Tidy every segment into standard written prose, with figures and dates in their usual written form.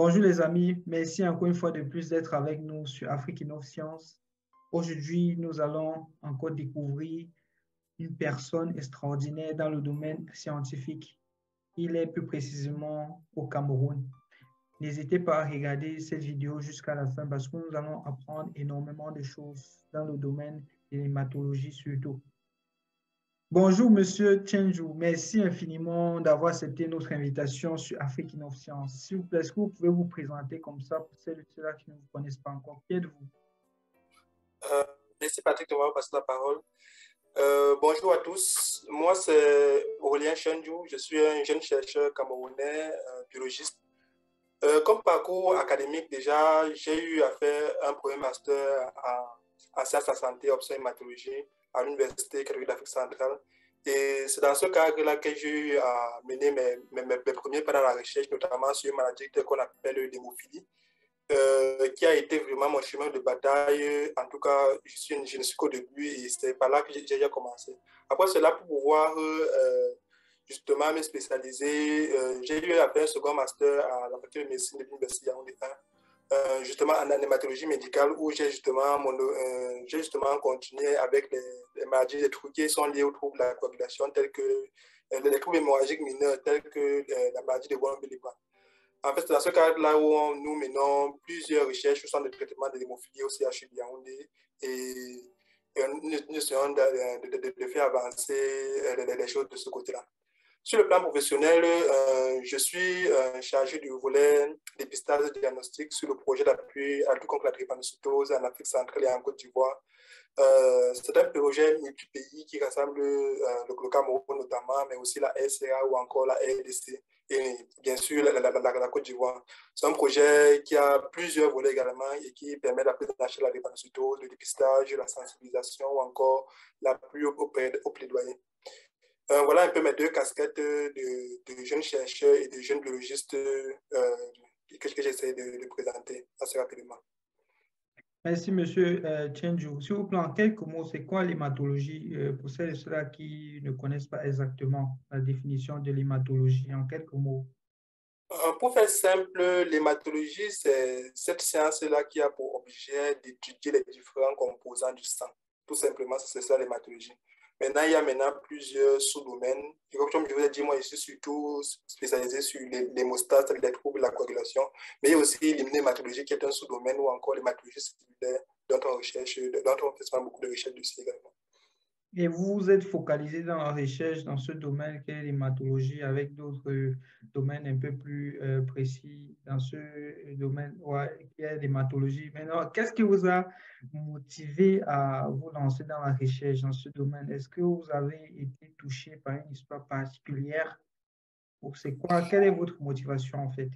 Bonjour les amis, merci encore une fois de plus d'être avec nous sur Afrique Innov Science. Aujourd'hui, nous allons encore découvrir une personne extraordinaire dans le domaine scientifique. Il est plus précisément au Cameroun. N'hésitez pas à regarder cette vidéo jusqu'à la fin parce que nous allons apprendre énormément de choses dans le domaine de l'hématologie surtout. Bonjour, Monsieur Chenju. Merci infiniment d'avoir accepté notre invitation sur Afrique Innov Science. S'il vous plaît, est-ce que vous pouvez vous présenter comme ça pour celles et ceux-là qui ne vous connaissent pas encore? Qui êtes-vous? Merci Patrick de m'avoir passé la parole. Bonjour à tous. Moi, c'est Aurélien Chenju. Je suis un jeune chercheur camerounais, biologiste. Comme parcours académique, déjà, j'ai eu à faire un premier master en sciences de la santé, option hématologie, à l'Université catholique d'Afrique centrale. Et c'est dans ce cadre-là que j'ai eu à mener mes premiers pas dans la recherche, notamment sur une maladie qu'on appelle l'hémophilie, qui a été vraiment mon chemin de bataille. En tout cas, je ne suis qu'au début et c'est par là que j'ai déjà commencé. Après cela, pour pouvoir justement me spécialiser, j'ai eu à faire un second master à la faculté de médecine de l'Université Yaoundé 1, justement en hématologie médicale, où j'ai justement continué avec les maladies, les trucs qui sont liés aux troubles de la coagulation, tels que les troubles hémorragiques mineurs, tels que la maladie de Guambel-Lipa. En fait, c'est dans ce cadre-là où nous menons plusieurs recherches sur le traitement de l'hémophilie au CHU de Yaoundé et nous essayons de faire avancer les choses de ce côté-là. Sur le plan professionnel, je suis chargé du volet dépistage diagnostic sur le projet d'appui à lutte contre la drépanocytose en Afrique centrale et en Côte d'Ivoire. C'est un projet multi-pays qui rassemble le Cameroun notamment, mais aussi la RCA ou encore la RDC et bien sûr la Côte d'Ivoire. C'est un projet qui a plusieurs volets également et qui permet la prise en charge de la drépanocytose, le dépistage, la sensibilisation ou encore l'appui au plaidoyer. Voilà un peu mes deux casquettes de jeunes chercheurs et de jeunes biologistes que j'essaie de présenter assez rapidement. Merci, Monsieur Chenju. S'il vous plaît, en quelques mots, c'est quoi l'hématologie pour celles et ceux-là qui ne connaissent pas exactement la définition de l'hématologie? En quelques mots. Pour faire simple, l'hématologie, c'est cette science-là qui a pour objet d'étudier les différents composants du sang. Tout simplement, c'est ça l'hématologie. Maintenant, il y a plusieurs sous-domaines. Comme je vous ai dit, moi, je suis surtout spécialisé sur l'hémostase, les troubles de la coagulation, mais il y a aussi l'immunohématologie qui est un sous-domaine ou encore l'hématologie cellulaire dont on fait beaucoup de recherches dessus également. Et vous vous êtes focalisé dans la recherche dans ce domaine qu'est l'hématologie avec d'autres domaines un peu plus précis dans ce domaine qui est l'hématologie. Maintenant, qu'est-ce qui vous a motivé à vous lancer dans la recherche dans ce domaine? Est-ce que vous avez été touché par une histoire particulière? Ou c'est quoi? Quelle est votre motivation en fait?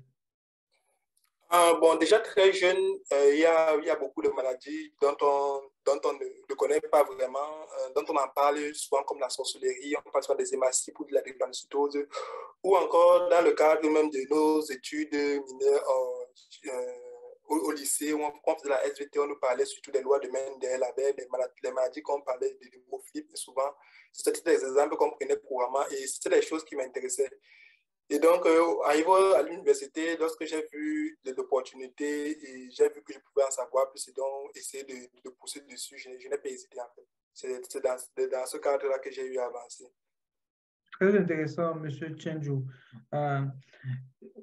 Bon, déjà très jeune, il y a beaucoup de maladies dont on ne connaît pas vraiment, dont on en parle souvent comme la sorcellerie, on parle souvent des hématocytes ou de la drépanocytose, ou encore dans le cadre même de nos études mineures au lycée, où on faisait la SVT, on nous parlait surtout des lois de Mendel, avec les maladies qu'on parlait de l'hémophilie, et souvent, c'était des exemples qu'on prenait couramment, et c'était des choses qui m'intéressaient. Et donc, arrivé à l'université, lorsque j'ai vu l'opportunité et j'ai vu que je pouvais en savoir plus et donc essayer de pousser dessus, je n'ai pas hésité en fait. C'est dans ce cadre-là que j'ai eu à avancer. Très intéressant, Monsieur Chenju.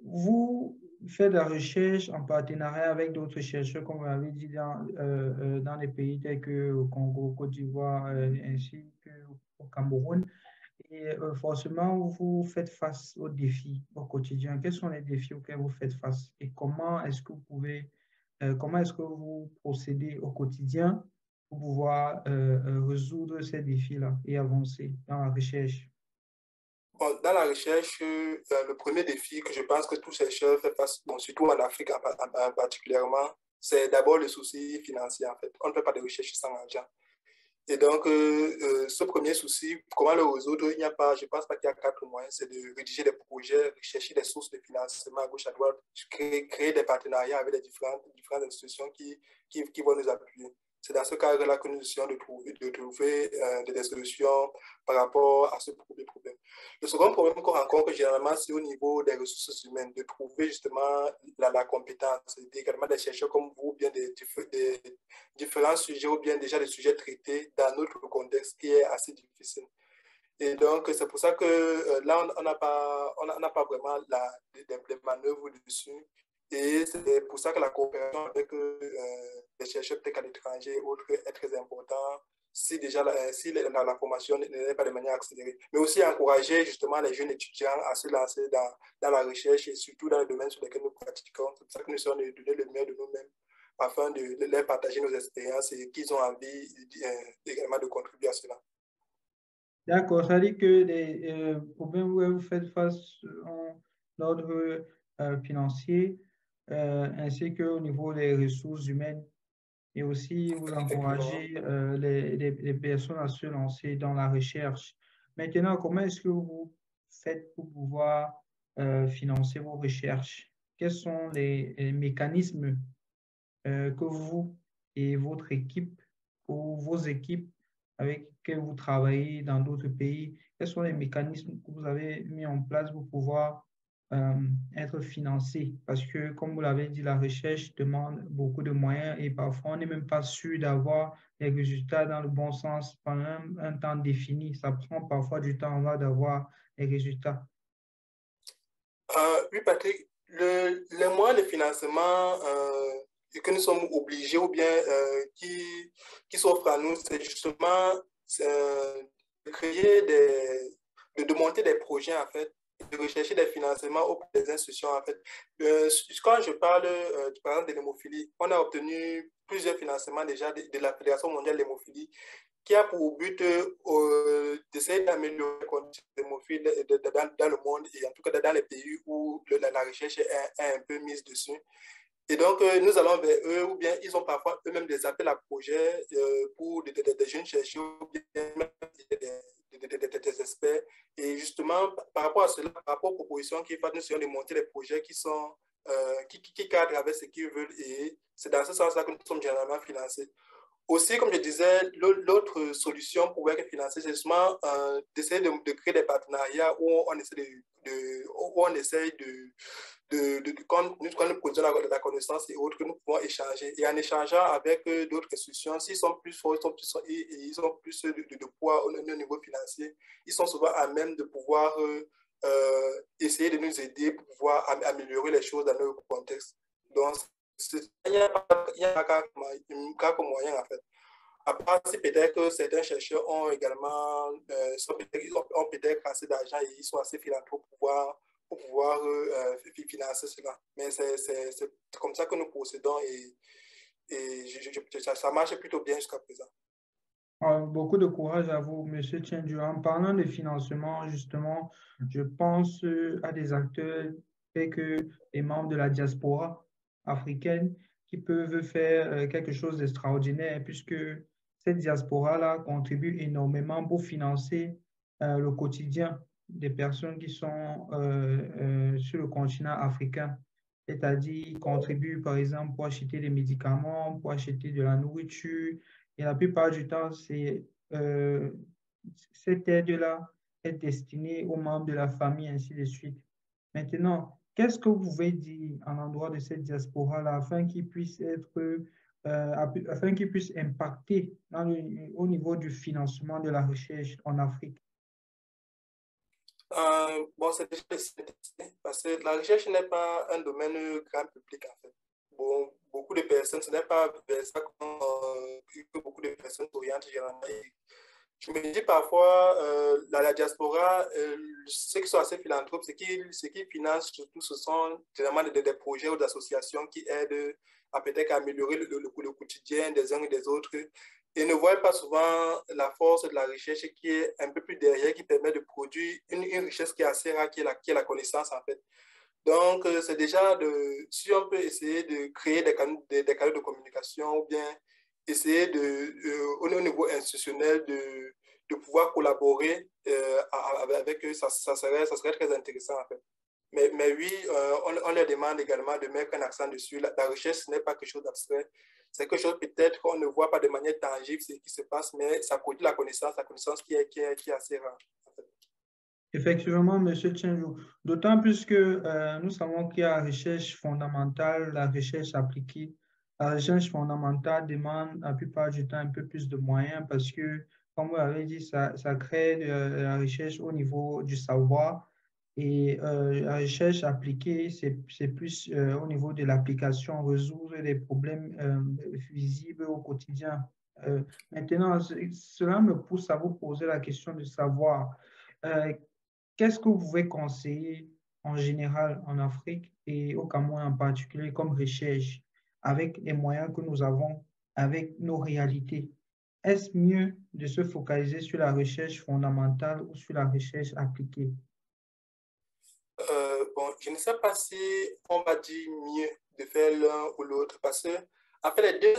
Vous faites de la recherche en partenariat avec d'autres chercheurs, comme vous l'avez dit, dans les pays tels que le Congo, Côte d'Ivoire, ainsi qu'au Cameroun. Et forcément, vous faites face aux défis au quotidien. Quels sont les défis auxquels vous faites face? Et comment est-ce que vous procédez au quotidien pour pouvoir résoudre ces défis-là et avancer dans la recherche? Bon, dans la recherche, le premier défi que je pense que tout chercheur fait face, bon, surtout en Afrique particulièrement, c'est d'abord le souci financier en fait. On ne fait pas de recherche sans argent. Et donc, ce premier souci, comment le résoudre? Il n'y a pas, je pense pas qu'il y a quatre moyens, c'est de rédiger des projets, chercher des sources de financement à gauche, à droite, créer des partenariats avec les différentes institutions qui vont nous appuyer. C'est dans ce cadre-là que nous essayons de trouver des solutions par rapport à ce premier problème. Le second problème qu'on rencontre généralement, c'est au niveau des ressources humaines, de trouver justement la compétence, également des chercheurs comme vous, bien des différents sujets ou bien déjà des sujets traités dans notre contexte qui est assez difficile. Et donc, c'est pour ça que là, on n'a pas vraiment des manœuvres dessus. Et c'est pour ça que la coopération avec les chercheurs peut-être à l'étranger et autres est très importante si déjà si la formation n'est pas de manière accélérée. Mais aussi encourager justement les jeunes étudiants à se lancer dans la recherche et surtout dans les domaines sur lesquels nous pratiquons. C'est pour ça que nous sommes de donner le meilleur de nous-mêmes afin de leur partager nos expériences et qu'ils ont envie également de contribuer à cela. D'accord, ça dit que les problèmes où vous faites face en ordre financier, ainsi qu'au niveau des ressources humaines, et aussi vous encouragez les personnes à se lancer dans la recherche. Maintenant, comment est-ce que vous faites pour pouvoir financer vos recherches? Quels sont les mécanismes que vous et votre équipe ou vos équipes avec lesquelles vous travaillez dans d'autres pays, quels sont les mécanismes que vous avez mis en place pour pouvoir être financé? Parce que, comme vous l'avez dit, la recherche demande beaucoup de moyens et parfois on n'est même pas sûr d'avoir les résultats dans le bon sens pendant un temps défini. Ça prend parfois du temps avant d'avoir les résultats. Oui, Patrick, les moyens de financement que nous sommes obligés ou bien qui s'offrent à nous, c'est justement de créer de monter des projets en fait, de rechercher des financements auprès des institutions en fait. Quand je parle par exemple de l'hémophilie, on a obtenu plusieurs financements déjà de la Fédération mondiale de l'hémophilie qui a pour but d'essayer d'améliorer les conditions d'hémophilie dans le monde et en tout cas dans les pays où la recherche est un peu mise dessus. Et donc, nous allons vers eux, ou bien ils ont parfois eux-mêmes des appels à projets pour des jeunes chercheurs, ou bien des experts. Et justement, par rapport à cela, par rapport aux propositions qu'ils font, nous essayons de monter les projets qui sont qui cadrent avec ce qu'ils veulent. Et c'est dans ce sens-là que nous sommes généralement financés. Aussi, comme je disais, l'autre solution pour être financé, c'est justement d'essayer de créer des partenariats où on essaie quand nous produisons la connaissance et autres, que nous pouvons échanger. Et en échangeant avec d'autres institutions, s'ils sont plus forts, ils ont plus de poids au niveau financier, ils sont souvent à même de pouvoir essayer de nous aider pour pouvoir améliorer les choses dans notre contexte. Donc, il n'y a pas qu'un moyen en fait. À part si peut-être que certains chercheurs ont également ont peut-être assez d'argent et ils sont assez philanthropes pour pouvoir financer cela. Mais c'est comme ça que nous procédons et ça marche plutôt bien jusqu'à présent. Beaucoup de courage à vous, Monsieur Tiendu. En parlant de financement, justement, je pense à des acteurs tels que les membres de la diaspora africaine qui peuvent faire quelque chose d'extraordinaire puisque cette diaspora-là contribue énormément pour financer le quotidien des personnes qui sont sur le continent africain. C'est-à-dire, ils contribuent par exemple pour acheter des médicaments, pour acheter de la nourriture, et la plupart du temps, cette aide-là est destinée aux membres de la famille, ainsi de suite. Maintenant, qu'est-ce que vous pouvez dire en endroit de cette diaspora-là afin qu'ils puissent afin qu'ils puissent impacter au niveau du financement de la recherche en Afrique? Bon, c'est déjà parce que la recherche n'est pas un domaine grand public en fait. Bon, beaucoup de personnes, ce n'est pas vers ça que beaucoup de personnes s'orientent généralement. Je me dis parfois, la diaspora, ceux qui sont assez philanthropes, ce qui financent surtout, ce sont généralement des projets ou d'associations qui aident à peut-être améliorer le quotidien des uns et des autres et ne voient pas souvent la force de la recherche qui est un peu plus derrière, qui permet de produire une richesse qui est assez rare, qui est la connaissance en fait. Donc, c'est déjà si on peut essayer de créer des canaux de communication ou bien essayer au niveau institutionnel de pouvoir collaborer avec eux, ça serait très intéressant en fait. Mais oui, on leur demande également de mettre un accent dessus. La recherche, ce n'est pas quelque chose d'abstrait. C'est quelque chose peut-être qu'on ne voit pas de manière tangible ce qui se passe, mais ça produit la connaissance qui est assez rare. En fait. Effectivement, M. Tchenjou, d'autant plus que nous savons qu'il y a la recherche fondamentale, la recherche appliquée. La recherche fondamentale demande la plupart du temps un peu plus de moyens parce que, comme vous l'avez dit, ça crée de la recherche au niveau du savoir et la recherche appliquée, c'est plus au niveau de l'application, résoudre des problèmes visibles au quotidien. Maintenant, cela me pousse à vous poser la question de savoir euh, qu'est-ce que vous pouvez conseiller en général en Afrique et au Cameroun en particulier comme recherche avec les moyens que nous avons, avec nos réalités? Est-ce mieux de se focaliser sur la recherche fondamentale ou sur la recherche appliquée? Bon, je ne sais pas si on va dire mieux de faire l'un ou l'autre parce que, en fait, les deux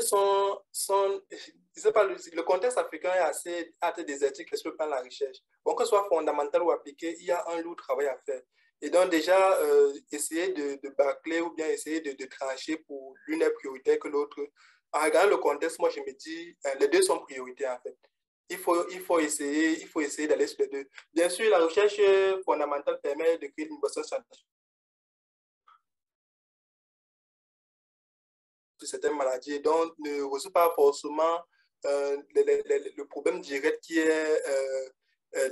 je sais pas, le contexte africain est assez désertique sur le plan de la recherche. Bon, que ce soit fondamental ou appliqué, il y a un lourd travail à faire. Et donc, déjà, essayer de bâcler ou bien essayer de trancher pour l'une est prioritaire que l'autre. En regardant le contexte, moi, je me dis, les deux sont prioritaires, en fait. Il faut essayer d'aller sur les deux. Bien sûr, la recherche fondamentale permet de créer une base scientifique sur certaines maladies, donc ne résout pas forcément le problème direct qui est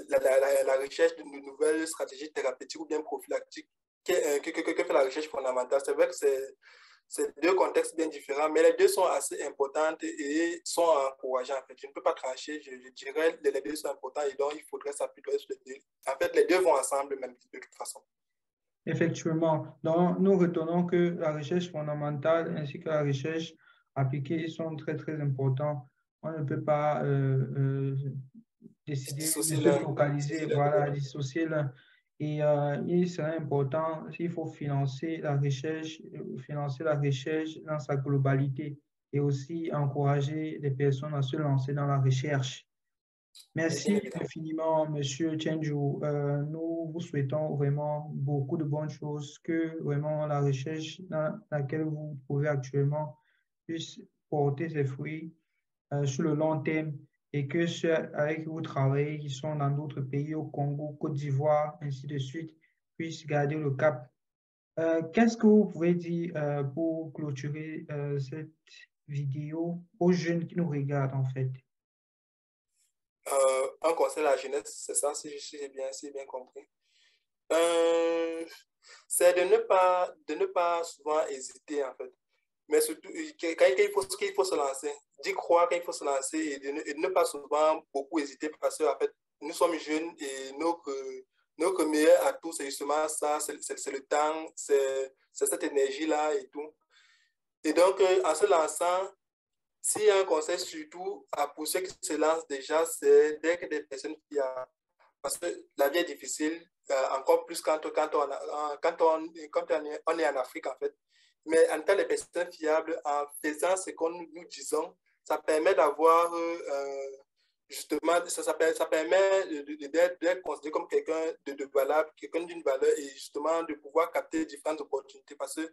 la recherche de nouvelles stratégies thérapeutiques ou bien prophylactiques que fait la recherche fondamentale. C'est vrai que c'est deux contextes bien différents, mais les deux sont assez importantes et sont encourageants. En fait. Je ne peux pas trancher, je dirais que les deux sont importants et donc il faudrait s'appuyer sur les deux. En fait, les deux vont ensemble même de toute façon. Effectivement. Donc, nous retenons que la recherche fondamentale ainsi que la recherche appliquée sont très, très importants. On ne peut pas décider de se focaliser, voilà, dissocier l'un. Et il serait important, il faut financer la recherche dans sa globalité et aussi encourager les personnes à se lancer dans la recherche. Merci infiniment, Monsieur Tchenjou. Nous vous souhaitons vraiment beaucoup de bonnes choses, que vraiment la recherche dans laquelle vous vous trouvez actuellement puisse porter ses fruits sur le long terme et que ceux avec qui vous travaillez, qui sont dans d'autres pays, au Congo, Côte d'Ivoire, ainsi de suite, puissent garder le cap. Qu'est-ce que vous pouvez dire pour clôturer cette vidéo aux jeunes qui nous regardent en fait? Un conseil à la jeunesse, c'est ça, si j'ai bien compris. C'est de ne pas souvent hésiter, en fait. Mais surtout, quand il faut se lancer, d'y croire qu'il faut se lancer et de ne pas souvent beaucoup hésiter parce qu'en fait, nous sommes jeunes et notre meilleur atout, c'est justement ça, c'est le temps, c'est cette énergie-là et tout. Et donc, en se lançant, s'il y a un conseil surtout pour ceux qui se lancent déjà, c'est d'être des personnes fiables. Parce que la vie est difficile, encore plus quand on est en Afrique, en fait. Mais en tant que personnes fiables, en faisant ce que nous disons, ça permet d'avoir, justement, ça permet d'être considéré comme quelqu'un de valable, quelqu'un d'une valeur et justement de pouvoir capter différentes opportunités. Parce que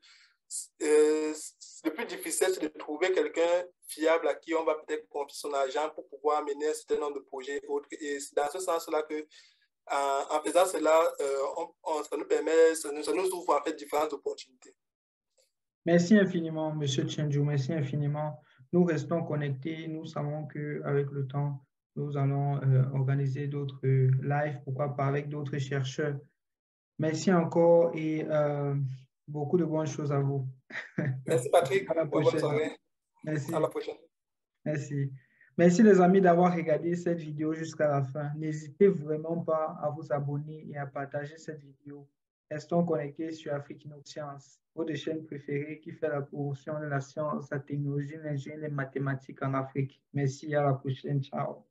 le plus difficile, c'est de trouver quelqu'un fiable à qui on va peut-être confier son argent pour pouvoir mener un certain nombre de projets et autres. Et c'est dans ce sens-là que, en faisant cela, ça nous permet, ça nous ouvre en fait différentes opportunités. Merci infiniment, Monsieur Tchenjou. Merci infiniment. Nous restons connectés. Nous savons qu'avec le temps, nous allons organiser d'autres lives, pourquoi pas avec d'autres chercheurs. Merci encore et beaucoup de bonnes choses à vous. Merci Patrick. À la prochaine. Bonne soirée. Merci. À la prochaine. Merci. Merci les amis d'avoir regardé cette vidéo jusqu'à la fin. N'hésitez vraiment pas à vous abonner et à partager cette vidéo. Restons connectés sur Afrique Innov-Science, votre chaîne préférée qui fait la promotion de la science, la technologie, l'ingénierie et les mathématiques en Afrique. Merci, à la prochaine. Ciao.